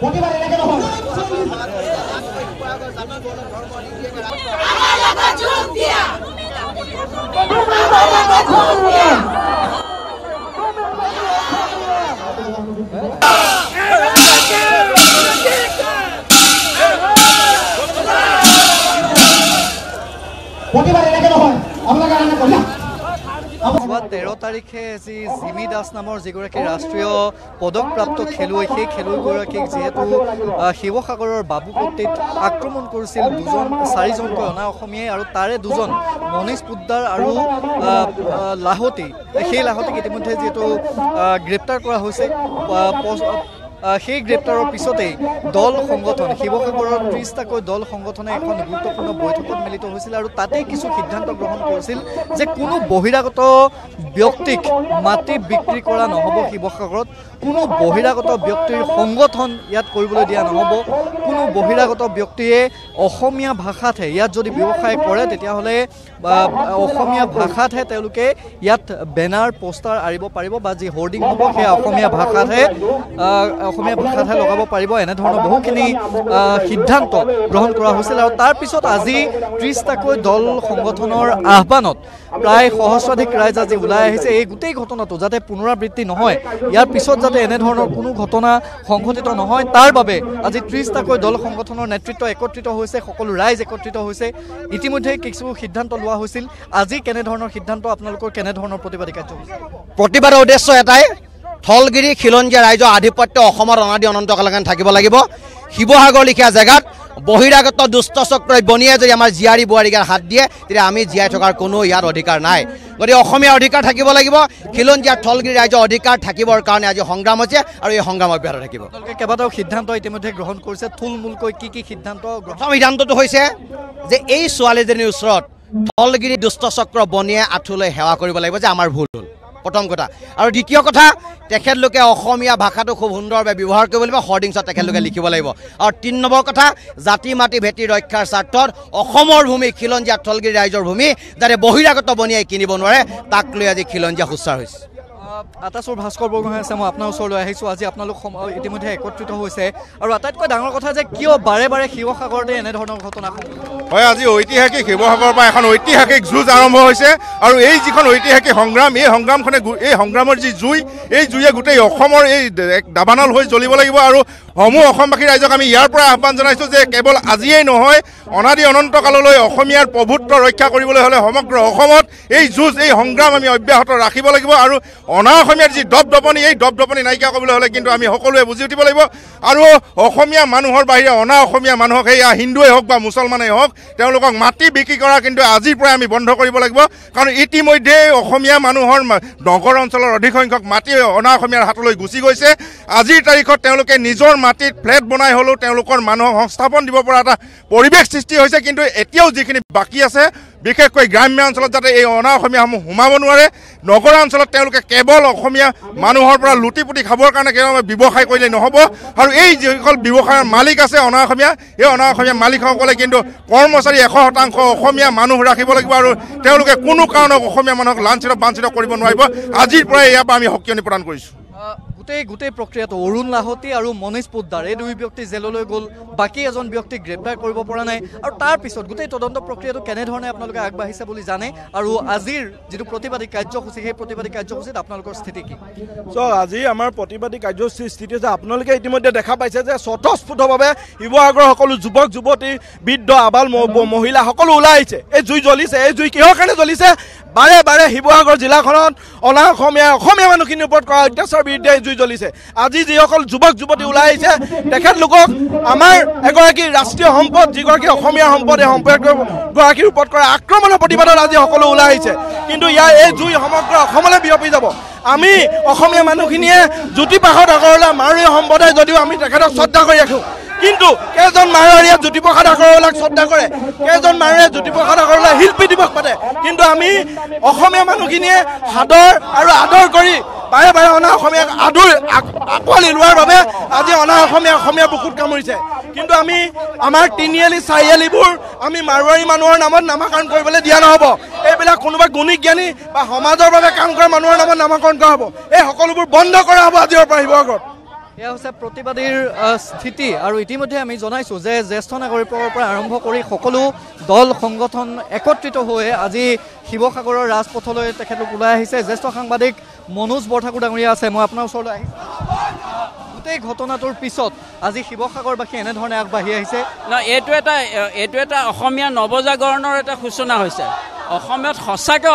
যোৱা 13 তাৰিখে যি জিমি দাস নামৰ যিগৰাকী ৰাষ্ট্ৰীয় পদকপ্ৰাপ্ত খেলুৱৈ সেই খেলুৱৈগৰাকীক যিহেতু শিৱসাগৰৰ বাবুকট্টিত আক্ৰমণ কৰিছিল 4জনকৈ অনা অসমীয়াই আৰু তাৰে 2জন মনীষ পোদ্দাৰ আৰু লাহতি সেই লাহতিক ইতিমধ্যে যিহেতু গ্ৰেপ্তাৰ কৰা হৈছে সেই গ্ৰেপ্তাৰৰ পিছতেই দল সংগঠন শিৱসাগৰৰ 30টাকৈ দল সংগঠনে এখন গুৰুত্বপূৰ্ণ বৈঠকত মিলিত হৈছিল আৰু তাতেই কিছু সিদ্ধান্ত গ্ৰহণ কৰিছিল যে কোনো বহিৰাগত ব্যক্তিক মাটি বিক্ৰী কৰা নহ'ব শিৱসাগৰত কোনো বহিৰাগত ব্যক্তিৰ সংগঠন ইয়াত কৰিবলৈ দিয়া নহ'ব কোনো বহিৰাগত ব্যক্তিয়ে অসমীয়া ভাষাতহে ইয়াত যদি ব্যৱসায় কৰে তেতিয়াহ'লে অসমীয়া ভাষাতহে তেওঁলোকে ইয়াত বেনাৰ পোষ্টাৰ আৰিব পাৰিব বা যি হোৰ্ডিং হ'ব সেয়া অসমীয়া ভাষাতহে লগাব পাৰিব এনেধৰণৰ বহুখিনি সিদ্ধান্ত গ্ৰহণ কৰা হৈছিল আৰু তাৰ পিছত আজি 30টাকৈ দল সংগঠনৰ আহ্বানত প্ৰায় সহস্ৰাধিক ৰাইজ আজি ওলাই আহিছে এই গোটেই ঘটনাটো যাতে পুনৰাবৃত্তি নহয় ইয়াৰ পিছত যাতে এনেধৰণৰ কোনো ঘটনা সংঘটিত নহয় তাৰ বাবে আজি 30টাকৈ দল সংগঠনৰ নেতৃত্ব একত্ৰিত হৈছে সকলো ৰাইজ একত্ৰিত হৈছে ইতিমধ্যে কিছু সিদ্ধান্ত লোৱা হৈছিল আজি কেনেধৰণৰ সিদ্ধান্ত আপোনালোকৰ কেনেধৰণৰ প্ৰতিবাদী কাৰ্য প্ৰতিবাদৰ উদ্দেশ্য এটাই থলগিৰি খিলঞ্জীয়া ৰাইজৰ আধিপত্য অসমৰ অনাদি অনন্তকাললৈকে থাকিব লাগিব শিৱসাগৰ লিখীয়া জেগাত বহিৰাগত দুষ্ট চক্ৰই বনিয়ে যদি আমাৰ জীয়াৰী বোৱাৰীক হাত দিয়ে তেতিয়া আমি জীয়াই থকাৰ কোনো ইয়াত অধিকাৰ নাই গতিকে অসমীয়াৰ অধিকাৰ থাকিব লাগিব খিলঞ্জীয়া থলগিৰি ৰাইজৰ অধিকাৰ থাকিবৰ কাৰণে আজি সংগ্ৰাম হৈছে আৰু এই সংগ্ৰাম অব্যাহত থাকিব কেইবাটাও সিদ্ধান্ত ইতিমধ্যে গ্ৰহণ কৰিছে থুলমূলকৈ কি সিদ্ধান্ত প্ৰথম সিদ্ধান্তটো হৈছে যে এই ছোৱালীজনীৰ ওচৰত থলগিৰি দুষ্ট চক্ৰ বনিয়ে আঁঠুলৈ সেৱা কৰিব লাগিব যে আমাৰ ভুল হ'ল প্ৰথম কথা আৰু দ্বিতীয় কথা তেখেতলোকে অসমীয়া ভাষাটো খুব সুন্দৰভাৱে ব্যৱহাৰ কৰিব লাগিব হৰ্ডিংছত তেখেতলোকে লিখিব লাগিব আৰু 3 নম্বৰ কথা জাতি মাটি ভেটি ৰক্ষাৰ স্বাৰ্থত অসমৰ ভূমি খিলঞ্জীয়া থলগিৰি ৰাইজৰ ভূমি যাতে বহিৰাগত বনিয়াই কিনিব নোৱাৰে তাক লৈ আজি খিলঞ্জীয়া সুচাৰ হৈছে আটাচৰ ভাস্কৰ বৰগোহাঁই আছে মই আপোনাৰ ওচৰলৈ আহিছোঁ আজি আপোনালোক ইতিমধ্যে একত্ৰিত হৈছে আৰু আটাইতকৈ ডাঙৰ কথা যে কিয় বাৰে বাৰে শিৱসাগৰতে এনেধৰণৰ ঘটনা হয় আজি ঐতিহাসিক শিৱসাগৰৰ পৰা এখন ঐতিহাসিক যুঁজ আৰম্ভ হৈছে আৰু এই যিখন ঐতিহাসিক সংগ্ৰাম এই সংগ্ৰামখনে এই সংগ্ৰামৰ যি জুই এই জুয়ে গোটেই অসমৰ এই দাবানল হৈ জ্বলিব লাগিব আৰু সমূহ অসমবাসী ৰাইজক আমি ইয়াৰ পৰা আহ্বান জনাইছোঁ যে কেৱল আজিয়েই নহয় অনাদি অনন্ত কাললৈ অসমীয়াৰ প্ৰভুত্ব ৰক্ষা কৰিবলৈ হ'লে সমগ্ৰ অসমত এই যুঁজ এই সংগ্ৰাম আমি অব্যাহত ৰাখিব লাগিব আৰু অনা অসমীয়াৰ যি দপদপনি এই দপদপনি নাইকিয়া কৰিবলৈ হ'লে কিন্তু আমি সকলোৱে বুজি উঠিব লাগিব আৰু অসমীয়া মানুহৰ বাহিৰে অনা অসমীয়া মানুহক সেয়া হিন্দুৱেই হওক বা মুছলমানেই হওক তেওঁলোকক মাটি বিক্ৰী কৰা কিন্তু আজিৰ পৰাই আমি বন্ধ কৰিব লাগিব কাৰণ ইতিমধ্যে অসমীয়া মানুহৰ নগৰ অঞ্চলৰ অধিক সংখ্যক মাটি অনা অসমীয়াৰ হাতলৈ গুচি গৈছে আজিৰ তাৰিখত তেওঁলোকে নিজৰ মাটিত ফ্লেট বনাই হ'লেও তেওঁলোকৰ মানুহক সংস্থাপন দিব পৰা এটা পৰিৱেশ সৃষ্টি হৈছে কিন্তু এতিয়াও যিখিনি বাকী আছে বিশেষকৈ গ্ৰাম্য অঞ্চলত যাতে এই অনা অসমীয়াসমূহ সোমাব নোৱাৰে নগৰ অঞ্চলত তেওঁলোকে কেৱল অসমীয়া মানুহৰ পৰা লুটি পুটি খাবৰ কাৰণে কেৱল ব্যৱসায় কৰিলে নহ'ব আৰু এই যিসকল ব্যৱসায়ৰ মালিক আছে অনা অসমীয়া এই অনা অসমীয়া মালিকসকলে কিন্তু কৰ্মচাৰী 100% অসমীয়া মানুহ ৰাখিব লাগিব আৰু তেওঁলোকে কোনো কাৰণত অসমীয়া মানুহক লাঞ্ছিত বাঞ্ছিত কৰিব নোৱাৰিব আজিৰ পৰাই ইয়াৰ পৰা আমি সক্ৰিয়নি প্ৰদান কৰিছোঁ গোটেই প্ৰক্ৰিয়াটো অৰুণ লাহতি আৰু মনীষ পোদ্দাৰ এই 2 ব্যক্তি জেললৈ গ'ল বাকী এজন ব্যক্তিক গ্ৰেপ্তাৰ কৰিব পৰা নাই আৰু তাৰ পিছত গোটেই তদন্ত প্ৰক্ৰিয়াটো কেনেধৰণে আপোনালোকে আগবাঢ়িছে বুলি জানে আৰু আজিৰ যিটো প্ৰতিবাদী কাৰ্যসূচী সেই প্ৰতিবাদী কাৰ্যসূচীত আপোনালোকৰ স্থিতি কি আজি আমাৰ প্ৰতিবাদী কাৰ্যসূচীৰ স্থিতি হৈছে আপোনালোকে ইতিমধ্যে দেখা পাইছে যে স্বতঃস্ফূৰ্তভাৱে শিৱসাগৰৰ সকলো যুৱক যুৱতী বৃদ্ধ আবাল মহিলা সকলো ওলাই আহিছে এই জুই জ্বলিছে এই জুই কিহৰ কাৰণে জ্বলিছে বাৰে বাৰে শিৱসাগৰ জিলাখনত অনা অসমীয়া মানুহখিনিৰ ওপৰত কৰা অত্যাচাৰ বিৰুদ্ধে জুই জ্বলিছে আজি যিসকল যুৱক যুৱতী ওলাই আহিছে তেখেতলোকক আমাৰ এগৰাকী ৰাষ্ট্ৰীয় সম্পদ যিগৰাকী অসমীয়া সম্পদ এই সম্পদগৰাকীৰ ওপৰত কৰা আক্ৰমণৰ প্ৰতিবাদত আজি সকলো ওলাই আহিছে কিন্তু ইয়াৰ এই জুই সমগ্ৰ অসমলৈ বিয়পি যাব আমি অসমীয়া মানুহখিনিয়ে জ্যোতিপ্ৰসাদ আগৰৱালা মাৰুৱাৰী সম্প্ৰদায় যদিও আমি তেখেতক শ্ৰদ্ধা কৰি ৰাখোঁ কিন্তু কেইজন মাৰুৱাৰীয়ে জ্যোতিপ্ৰসাদ আগৰৱালাক শ্ৰদ্ধা কৰে কেইজন মাৰুৱাৰীয়ে জ্যোতিপ্ৰসাদ আগৰৱালা শিল্পী দিৱস পাতে কিন্তু আমি অসমীয়া মানুহখিনিয়ে সাদৰ আৰু আদৰ কৰি বাৰে বাৰে অনা অসমীয়াক আঁকোৱালি লোৱাৰ বাবে আজি অনা অসমীয়া বুকুত কামুৰিছে কিন্তু আমি আমাৰ তিনিআলি চাৰিআলিবোৰ আমি মাৰুৱাৰী মানুহৰ নামত নামাকৰণ কৰিবলৈ দিয়া নহ'ব এইবিলাক কোনোবা গুণী জ্ঞানী বা সমাজৰ বাবে কাম কৰা মানুহৰ নামত নামাকৰণ কৰা হ'ব এই সকলোবোৰ বন্ধ কৰা হ'ব আজিৰ পৰা শিৱসাগৰত এয়া হৈছে প্ৰতিবাদীৰ স্থিতি আৰু ইতিমধ্যে আমি জনাইছোঁ যে জ্যেষ্ঠ নাগৰিকৰ পৰা আৰম্ভ কৰি সকলো দল সংগঠন একত্ৰিত হৈ আজি শিৱসাগৰৰ ৰাজপথলৈ তেখেতলোক ওলাই আহিছে। জ্যেষ্ঠ সাংবাদিক মনোজ বৰঠাকুৰ ডাঙৰীয়া আছে, মই আপোনাৰ ওচৰলৈ আহিছোঁ। গোটেই ঘটনাটোৰ পিছত আজি শিৱসাগৰবাসী এনেধৰণে আগবাঢ়ি আহিছে। এইটো এটা অসমীয়া নৱজাগৰণৰ এটা সূচনা হৈছে। অসমত সঁচাকৈ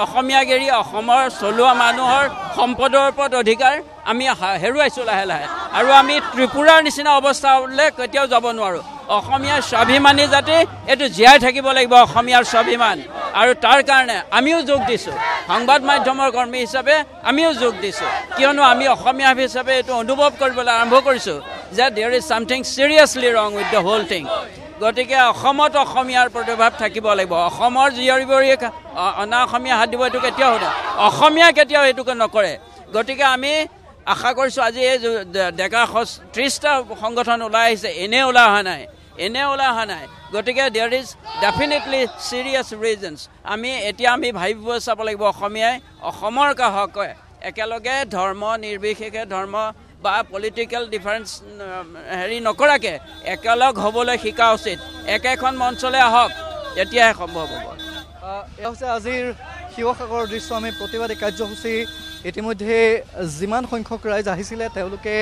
অসমীয়াগিৰি অসমৰ চলোৱা মানুহৰ সম্পদৰ ওপৰত অধিকাৰ আমি হেৰুৱাইছোঁ লাহে লাহে, আৰু আমি ত্ৰিপুৰাৰ নিচিনা অৱস্থালৈ কেতিয়াও যাব নোৱাৰোঁ। অসমীয়াৰ স্বাভিমানী জাতি এইটো জীয়াই থাকিব লাগিব, অসমীয়াৰ স্বাভিমান, আৰু তাৰ কাৰণে আমিও যোগ দিছোঁ। সংবাদ মাধ্যমৰ কৰ্মী হিচাপে আমিও যোগ দিছোঁ, কিয়নো আমি অসমীয়া হিচাপে এইটো অনুভৱ কৰিবলৈ আৰম্ভ কৰিছোঁ যে দেয়াৰ ইজ ছামথিং চিৰিয়াছলি ৰং উইথ দ্য হোল থিং। গতিকে অসমত অসমীয়াৰ প্ৰতিভাৱ থাকিব লাগিব। অসমৰ জীয়ৰী অনা অসমীয়া হাত দিব এইটো কেতিয়াও নহয়, অসমীয়া কেতিয়াও এইটোকে নকৰে। গতিকে আমি আশা কৰিছোঁ আজি এই ডেকা 30টা সংগঠন ওলাই আহিছে, এনেই ওলাই অহা নাই। গতিকে there is definitely serious reasons. এতিয়া আমি ভাবিব চাব লাগিব, অসমীয়াই অসমৰ হকে একেলগে ধৰ্ম নিৰ্বিশেষে ধৰ্ম বা পলিটিকেল ডিফাৰেঞ্চ নকৰাকৈ একেলগ হ'বলৈ শিকা উচিত। একেখন মঞ্চলৈ আহক, তেতিয়াহে সম্ভৱ হ'ব। এয়া হৈছে আজিৰ শিৱসাগৰৰ দৃশ্য। আমি প্ৰতিবাদী কাৰ্যসূচী ইতিমধ্যে যিমান সংখ্যক ৰাইজ আহিছিলে তেওঁলোকে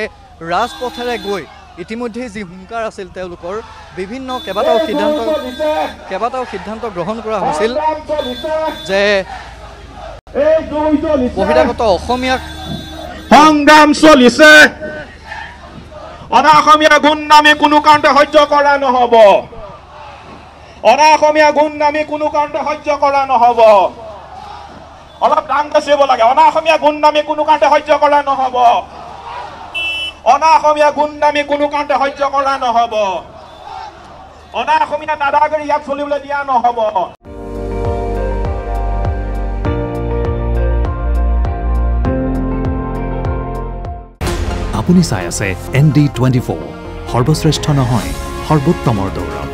ৰাজপথেৰে গৈ ইতিমধ্যে যি হুংকাৰ আছিল তেওঁলোকৰ বিভিন্ন কেইবাটাও সিদ্ধান্ত গ্ৰহণ কৰা হৈছিল যে বহিৰাগত অসমীয়াক সংগ্ৰাম চলিছে। অনা অসমীয়া গুণনামী কোনো কাৰণতে সহ্য কৰা নহ'ব। অনা অসমীয়া গুণনামী কোনো কাৰণতে সহ্য কৰা নহ'ব। অলপ দাম বেচিব লাগে। অনা অসমীয়া গুণনামী কোনো কাৰণতে সহ্য কৰা নহ'ব। অনা অসমীয়া গুণনামী কোনো কাৰণতে সহ্য কৰা নহ'ব। অনা অসমীয়া দাদাগিৰি ইয়াত চলিবলৈ দিয়া নহ'ব। আপুনি চাই আছে ND24, সৰ্বশ্ৰেষ্ঠ নহয় সৰ্বোত্তমৰ দৌৰ।